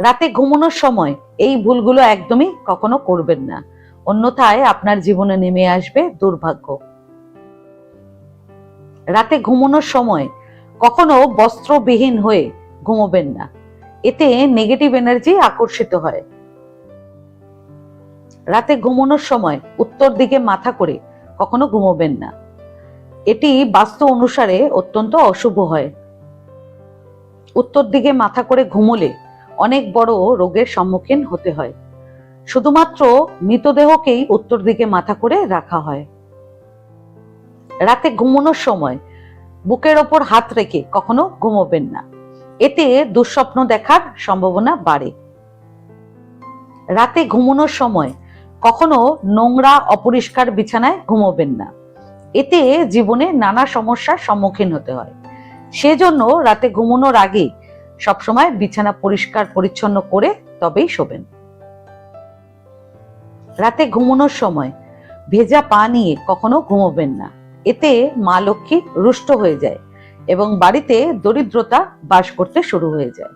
রাতে ঘুমানোর সময় এই ভুলগুলো একদমই কখনো করবেন না, অন্যথায় আপনার জীবনে নেমে আসবে দুর্ভাগ্য। রাতে ঘুমানোর সময় কখনো বস্ত্রবিহীন হয়ে ঘুমোবেন না, এতে নেগেটিভ এনার্জি আকর্ষিত হয়। রাতে ঘুমানোর সময় উত্তর দিকে মাথা করে কখনো ঘুমোবেন না, এটি বাস্তু অনুসারে অত্যন্ত অশুভ হয়। উত্তর দিকে মাথা করে ঘুমোলে অনেক বড় রোগের সম্মুখীন হতে হয়। শুধুমাত্র মৃতদেহকেই উত্তর দিকে মাথা করে রাখা হয়। রাতে ঘুমানোর সময় বুকের ওপর হাত রেখে কখনো ঘুমোবেন না, এতে দুঃস্বপ্ন দেখার সম্ভাবনা বাড়ে। রাতে ঘুমানোর সময় কখনো নোংরা অপরিষ্কার বিছানায় ঘুমোবেন না, এতে জীবনে নানা সমস্যার সম্মুখীন হতে হয়। সেজন্য রাতে ঘুমানোর আগে সবসময় বিছানা পরিষ্কার পরিচ্ছন্ন করে তবেই শোবেন। রাতে ঘুমানোর সময় ভেজা পা নিয়ে কখনো ঘুমোবেন না, এতে মা লক্ষ্মী রুষ্ট হয়ে যায় এবং বাড়িতে দরিদ্রতা বাস করতে শুরু হয়ে যায়।